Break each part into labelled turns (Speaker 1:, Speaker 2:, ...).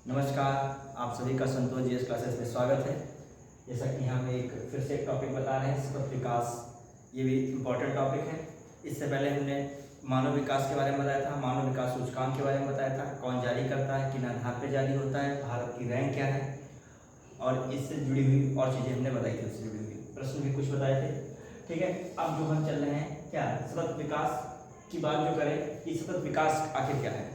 Speaker 1: नमस्कार, आप सभी का संतोष जीएस क्लासेस में स्वागत है। जैसा कि हम फिर से एक टॉपिक बता रहे हैं, सतत विकास। ये भी इम्पोर्टेंट टॉपिक है। इससे पहले हमने मानव विकास के बारे में बताया था, मानव विकास सूचकांक के बारे में बताया था, कौन जारी करता है, किन आधार पर जारी होता है, भारत की रैंक क्या है, और इससे जुड़ी हुई और चीज़ें हमने बताई थी। उससे जुड़ी हुई प्रश्न भी कुछ बताए थे। ठीक है, अब जो हम चल रहे हैं क्या सतत विकास की बात जो करें कि सतत विकास आखिर क्या है।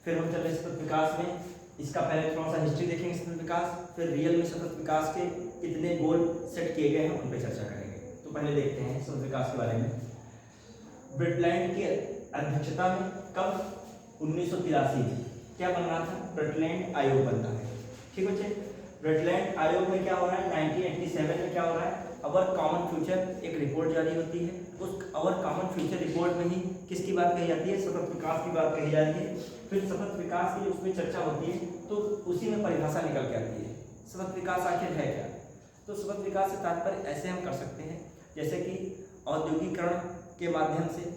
Speaker 1: फिर हम चल रहे हैं सतत विकास में, इसका पहले थोड़ा सा हिस्ट्री देखेंगे सतत विकास, फिर रियल में सतत विकास के कितने गोल सेट किए गए हैं उन पर चर्चा करेंगे। तो पहले देखते हैं सतत विकास के बारे में। ब्रिटलैंड की अध्यक्षता में कब 1983 में क्या बन रहा था, ब्रिटलैंड आयोग बनता है। ठीक बच्चे, ब्रिटलैंड आयोग में क्या हो रहा है, 1987 में क्या हो रहा है, अवर कॉमन फ्यूचर एक रिपोर्ट जारी होती है। उस अवर कॉमन फ्यूचर रिपोर्ट में ही किसकी बात कही जाती है, सतत विकास की बात कही जाती है। फिर सतत विकास की उसमें चर्चा होती है तो उसी में परिभाषा निकल के आती है, सतत विकास आखिर है क्या। तो सतत विकास से तात्पर्य ऐसे हम कर सकते हैं जैसे कि औद्योगिकरण के माध्यम से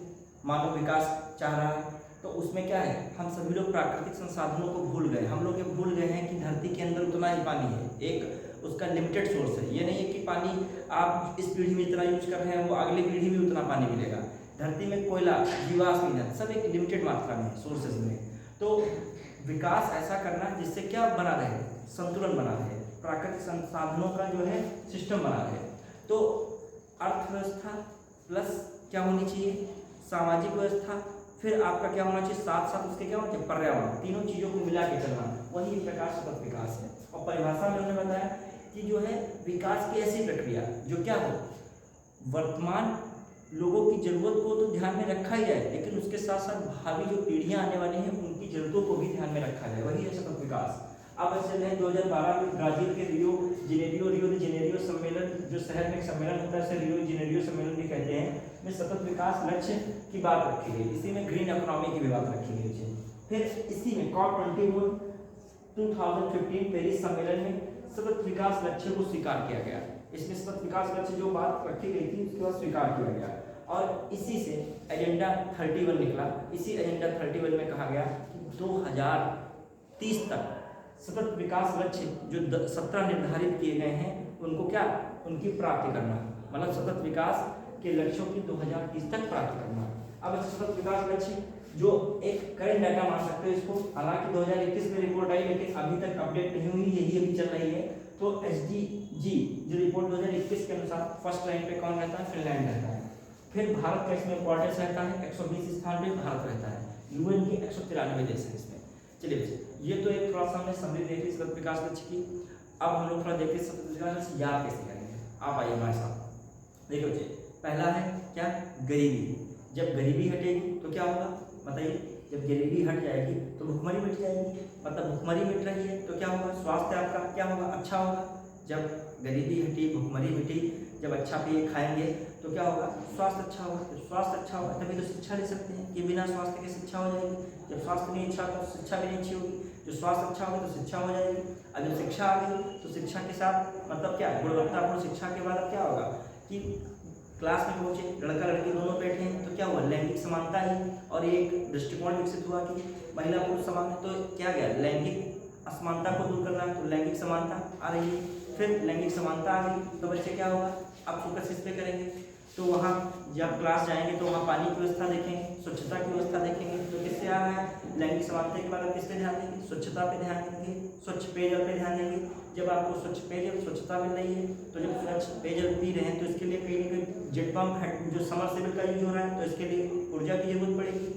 Speaker 1: मानव विकास चाह रहा है, तो उसमें क्या है, हम सभी लोग प्राकृतिक संसाधनों को भूल गए। हम लोग ये भूल गए हैं कि धरती के अंदर उतना ही पानी है, एक उसका लिमिटेड सोर्स है। ये नहीं है कि पानी आप इस पीढ़ी में इतना यूज कर रहे हैं वो अगली पीढ़ी में उतना पानी मिलेगा। धरती में कोयला, जीवाश्म ईंधन सब एक लिमिटेड मात्रा में सोर्सेज में। तो विकास ऐसा करना जिससे क्या बना रहे, संतुलन बना रहे, प्राकृतिक संसाधनों का जो है सिस्टम बना रहे। तो अर्थव्यवस्था प्लस क्या होनी चाहिए, सामाजिक व्यवस्था, फिर आपका क्या होना चाहिए, साथ साथ उसके क्या होना चाहिए, पर्यावरण। तीनों चीज़ों को मिला के चलना, वही एक प्रकार सतत विकास है। और परिभाषा में उन्होंने बताया कि जो है विकास की ऐसी प्रक्रिया जो क्या हो, वर्तमान लोगों की जरूरत को तो ध्यान में रखा ही जाए, लेकिन उसके साथ साथ भावी जो पीढ़ियां आने वाली हैं उनकी जरूरतों को भी ध्यान में रखा जाए, वही है सतत विकास। अब चल रहे 2012 में ब्राजील के रियो डी जेनेरियो सम्मेलन, जो शहर में एक सम्मेलन होता है, रियो डी जेनेरियो सम्मेलन भी कहते हैं, में सतत विकास लक्ष्य की बात रखी गई। इसी में ग्रीन इकोनॉमी की भी बात रखी गई है। फिर इसी में COP21 2015 पेरिस सम्मेलन में सतत विकास लक्ष्य को स्वीकार किया गया। इसमें सतत विकास लक्ष्य जो बात रखी गई थी उसके बाद स्वीकार किया गया, और इसी से एजेंडा 31 निकला। इसी एजेंडा 31 में कहा गया कि 2030 तक सतत विकास लक्ष्य जो 17 निर्धारित किए गए हैं उनको क्या, उनकी प्राप्ति करना, मतलब सतत विकास के लक्ष्यों की 2030 तक प्राप्ति करना। अब सतत विकास लक्ष्य जो एक करेंट डाटा मान सकते हो इसको, हालांकि 2021 में रिपोर्ट आई लेकिन अभी तक अपडेट नहीं हुई, यही अभी चल रही है। तो SDG जो रिपोर्ट 2021 के अनुसार फर्स्ट रैंक पे कौन रहता है, फिनलैंड रहता है। फिर भारत का इसमें इंपॉर्टेंस रहता है, 120 स्थान पे भारत रहता है। UN के 193 देश हैं इसमें। चलिए ये तो एक थोड़ा सा हमने समझ देखी सतत विकास लक्ष्य की। अब हम लोग थोड़ा देखते हैं सतत विकास लक्ष्य याद कैसे करेंगे। आप आइए हमारे साथ। देखो बच्चे, पहला है क्या, गरीबी। जब गरीबी हटेगी तो क्या होगा बताइए, जब गरीबी हट जाएगी तो भुखमरी मिट जाएगी, मतलब भुखमरी मिट रही है तो क्या होगा, स्वास्थ्य आपका क्या होगा, अच्छा होगा। जब गरीबी हटी, भुखमरी मिटी, जब अच्छा पिए खाएंगे तो क्या होगा, स्वास्थ्य अच्छा होगा। जब स्वास्थ्य अच्छा होगा तभी तो शिक्षा ले सकते हैं, कि बिना स्वास्थ्य के शिक्षा हो जाएगी। जब स्वास्थ्य नहीं अच्छा तो शिक्षा भी नहीं अच्छी होगी, जो स्वास्थ्य अच्छा होगा तो शिक्षा हो जाएगी। अब जब शिक्षा आ गई तो शिक्षा के साथ मतलब क्या, गुणवत्तापूर्ण शिक्षा के बाद अब क्या होगा कि क्लास में पहुंचे, लड़का लड़की दोनों बैठे हैं तो क्या हुआ, लैंगिक समानता ही, और एक दृष्टिकोण विकसित हुआ कि महिला पुरुष समान है। तो क्या गया, लैंगिक असमानता को दूर करना है तो लैंगिक समानता आ रही है। फिर लैंगिक समानता आ गई तो बच्चे क्या होगा, अब फोकस इस पे करेंगे। तो वहाँ जब क्लास जाएंगे तो वहाँ पानी की व्यवस्था देखेंगे, स्वच्छता की व्यवस्था देखेंगे। तो किससे आ रहा है, लैंगिक समानता के बाद किस पे ध्यान देंगे, स्वच्छता पे ध्यान देंगे, स्वच्छ पेयजल पे ध्यान देंगे। जब आपको स्वच्छ पेयजल, स्वच्छता मिल रही है तो जब स्वच्छ पेयजल पी रहे हैं तो इसके लिए कहीं ना कहीं जेट पंप जो समरसेबल का यूज हो रहा है तो इसके लिए ऊर्जा की जरूरत पड़ेगी।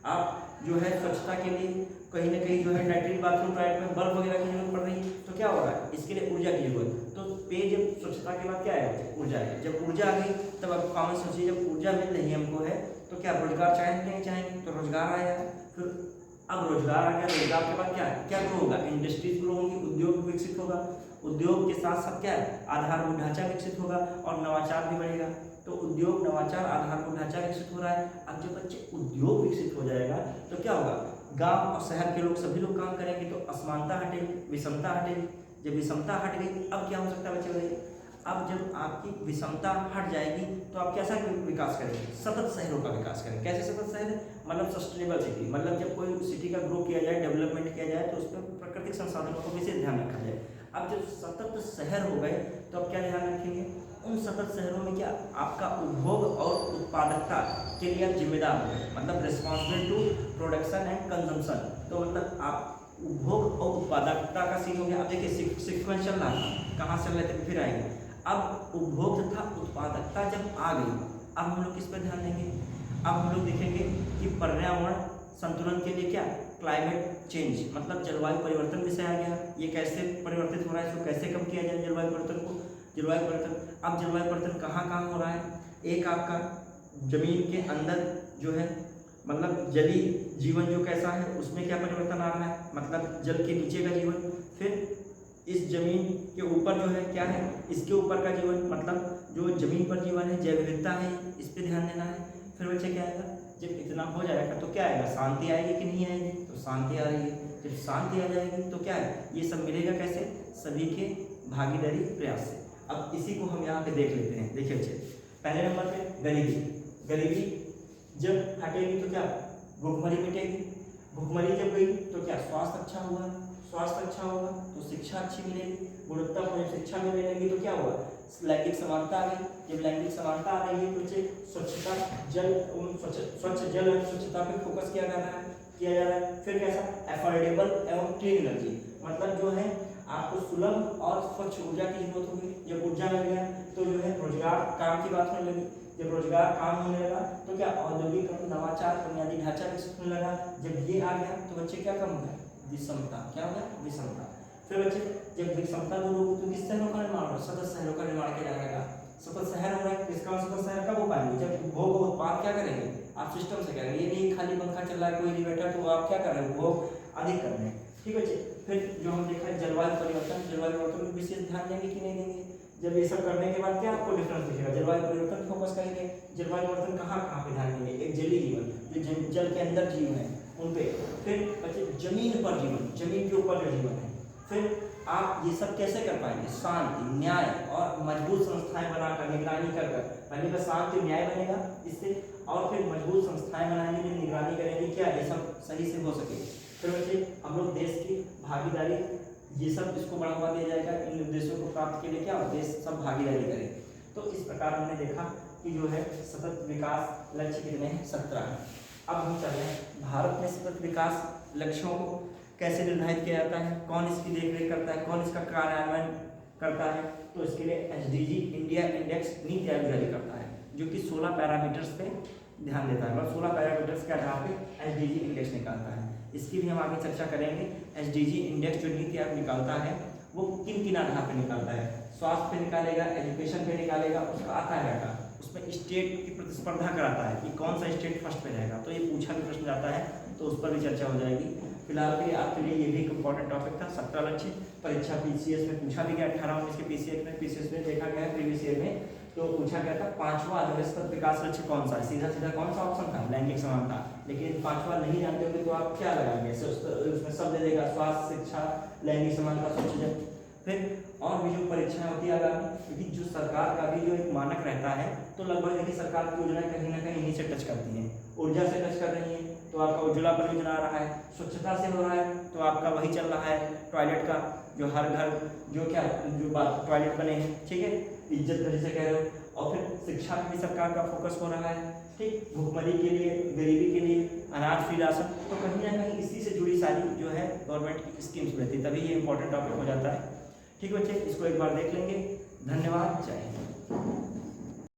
Speaker 1: आप जो है स्वच्छता के लिए कहीं ना कहीं जो है लैट्रिन बाथरूम टाइप में बल्ब वगैरह की जरूरत पड़ रही है तो क्या हो रहा है, इसके लिए ऊर्जा की जरूरत। तो पेयजल स्वच्छता के बाद क्या है, ऊर्जा है। जब ऊर्जा आ गई तब आप कॉमन सोचिए, जब ऊर्जा मिल रही है हमको है तो क्या रोजगार चाहेंगे तो रोजगार आया। फिर अब रोजगार आ गया, रोजगार के बाद क्या ग्रो होगा, इंडस्ट्रीज ग्रो होंगी, उद्योग विकसित होगा। उद्योग के साथ साथ क्या है, आधारभूत ढांचा विकसित होगा और नवाचार भी बढ़ेगा। तो उद्योग, नवाचार, आधारभूत ढांचा विकसित हो रहा है। अब जब बच्चे उद्योग विकसित हो जाएगा तो क्या होगा, गांव और शहर के लोग सभी लोग काम करेंगे तो असमानता हटेगी, विषमता हटेगी। जब विषमता हट गई अब क्या हो सकता है बच्चे बताइए, अब जब आपकी विषमता हट जाएगी तो आप कैसा विकास करेंगे, सतत शहरों का विकास करेंगे। कैसे सतत शहर, मतलब सस्टेनेबल सिटी, मतलब जब कोई सिटी का ग्रो किया जाए, डेवलपमेंट किया जाए तो उस पर प्राकृतिक संसाधनों को विशेष ध्यान रखा जाए। अब जब सतत शहर हो गए तो अब क्या ध्यान रखेंगे, उन सतत शहरों में क्या आपका उपभोग और उत्पादकता के लिए आप जिम्मेदार हो, मतलब responsible to production and consumption. तो मतलब आप उपभोग और उत्पादकता का सीन हो गया। अब देखिए सीक्वेंस चल रहा था, कहाँ चल रहे थे फिर आएंगे। अब उपभोग तथा उत्पादकता जब आ गई, अब हम लोग किस पर ध्यान देंगे, अब हम लोग देखेंगे कि पर्यावरण संतुलन के लिए क्या क्लाइमेट चेंज, मतलब जलवायु परिवर्तन विषय आ गया। ये कैसे परिवर्तित हो रहा है, इसको कैसे कम किया जाए जलवायु परिवर्तन को। जलवायु परिवर्तन, अब जलवायु परिवर्तन कहाँ हो रहा है, एक आपका जमीन के अंदर जो है, मतलब जलीय जीवन जो कैसा है उसमें क्या परिवर्तन आ रहा है, मतलब जल के नीचे का जीवन। फिर इस जमीन के ऊपर जो है क्या है, इसके ऊपर का जीवन, मतलब जो जमीन पर जीवन है, जैव विविधता है, इस पर ध्यान देना है। फिर बच्चे क्या आएगा, जब इतना हो जाएगा तो क्या आएगा, शांति आएगी कि नहीं आएगी, तो शांति आ रही है। जब शांति आ जाएगी तो क्या है, ये सब मिलेगा कैसे, सभी के भागीदारी प्रयास से। अब इसी को हम यहाँ पे देख लेते हैं। देखिए बच्चे, पहले नंबर पे गरीबी, गरीबी जब हटेगी तो क्या भूखमरी मिटेगी, भूखमरी जब गई तो क्या स्वास्थ्य अच्छा हुआ, स्वास्थ्य अच्छा होगा तो शिक्षा अच्छी मिलेगी, गुणवत्तापूर्ण शिक्षा में मिलेगी तो क्या हुआ, लैंगिक समानता आ गई। जब लैंगिक समानता आ रही है तो स्वच्छता जल, स्वच्छ जल और स्वच्छता पे फोकस किया जा रहा है। फिर कैसा, अफोर्डेबल एवं क्लीन एनर्जी, मतलब जो है आपको सुलभ और स्वच्छ ऊर्जा की जरूरत होगी। जब ऊर्जा मिल गया तो जो है रोजगार काम की बात होने लगी। जब रोजगार काम होने लगा तो क्या औद्योगिक नवाचार बुनियादी ढांचा विकसित होने लगा। जब ये आ गया तो बच्चे क्या कम हो गया, विषमता, क्या हो गया, विषमता। फिर बच्चे जब विषमता दूर होगी तो किस शहरों का निर्माण होगा, सतत शहरों का निर्माण किया जाएगा। सतत शहर हो रहा है, इसका सतत शहर कब हो पाएंगे, जब उपभोग और उत्पाद क्या करेंगे, आप सिस्टम से करेंगे। ये नहीं खाली पंखा चल रहा है, कोई नहीं बैठा तो आप क्या कर रहे हैं, उपभोग अधिक कर रहे हैं। ठीक है। फिर जो हम देखा है जलवायु परिवर्तन, जलवायु परिवर्तन में विशेष ध्यान देंगे कि नहीं देंगे। जब ये सब करने के बाद क्या आपको डिफरेंस दिखेगा, जलवायु परिवर्तन फोकस करेंगे। जलवायु परिवर्तन कहाँ पे ध्यान देंगे, एक जलीय जीवन, जो जल के अंदर जीव है उन पे। फिर बच्चे जमीन पर जीवन, जमीन के ऊपर जो जीवन है। फिर आप ये सब कैसे कर पाएंगे, शांति, न्याय और मजबूत संस्थाएं बनाकर, निगरानी कर पहले का शांति न्याय बनेगा इससे, और फिर मजबूत संस्थाएं बनाएंगे, निगरानी करेंगे, क्या ये सब सही से हो सके। फिर बच्चे हम लोग देश की भागीदारी, ये सब इसको बढ़ावा दिया जाएगा। इन उद्देश्यों को प्राप्त के लिए क्या देश सब भागीदारी करें। तो इस प्रकार हमने देखा कि जो है सतत विकास लक्ष्य कितने हैं, 17 हैं। अब हम चल रहे हैं भारत में सतत विकास लक्ष्यों को कैसे निर्धारित किया जाता है, कौन इसकी देखरेख करता है, कौन इसका कार्यान्वयन करता है। तो इसके लिए SDG India index NITI Aayog जारी करता है, जो कि 16 पैरामीटर्स पे ध्यान देता है, मतलब 16 पैरामीटर्स के आधार पे एसडीजी इंडेक्स निकालता है। इसकी भी हम आगे चर्चा करेंगे। एसडीजी इंडेक्स जो नीति आयोग निकालता है वो किन किन आधार पर निकालता है, स्वास्थ्य पे निकालेगा, एजुकेशन पे निकालेगा, उसका आता है डाटा, उसमें स्टेट की प्रतिस्पर्धा कराता है कि कौन सा स्टेट फर्स्ट पे रहेगा। तो ये पूछा भी प्रश्न जाता है तो उस पर भी चर्चा हो जाएगी। फिलहाल के लिए आपके लिए ये भी एक इंपॉर्टेंट टॉपिक था। 17 लक्ष्य परीक्षा पीसीएस में पूछा भी गया, 18-19 के पीसीएस में देखा गया प्रीवियस ईयर में, तो पूछा गया था 5वां सतत विकास लक्ष्य कौन सा है। सीधा कौन सा ऑप्शन था, लैंगिक समानता। लेकिन 5वां नहीं जानते होंगे तो आप क्या लगाएंगे, उसमें सब दे देगा, स्वास्थ्य, शिक्षा, लैंगिक समानता, स्वच्छ जल। फिर और भी जो परीक्षाएं होती है आगामी, क्योंकि जो सरकार का भी जो एक मानक रहता है, तो लगभग देखिए सरकार की योजनाएं कहीं ना कहीं इन्हीं से टच करती हैं। ऊर्जा से टच कर रही है तो आपका उज्ज्वला परियोजना आ रहा है, स्वच्छता से हो रहा है तो आपका वही चल रहा है टॉयलेट का, जो हर घर जो क्या जो बात टॉयलेट बने हैं, ठीक है, इज्जत घर से कह रहे हो। और फिर शिक्षा में भी सरकार का फोकस हो रहा है, ठीक, भूखमरी के लिए, गरीबी के लिए, अनाज फ्री राशन, तो कहीं ना कहीं इसी से जुड़ी सारी जो है गवर्नमेंट की स्कीम्स रहती है, तभी ये इंपॉर्टेंट टॉपिक हो जाता है। ठीक बच्चे, इसको एक बार देख लेंगे। धन्यवाद, जय हिंद।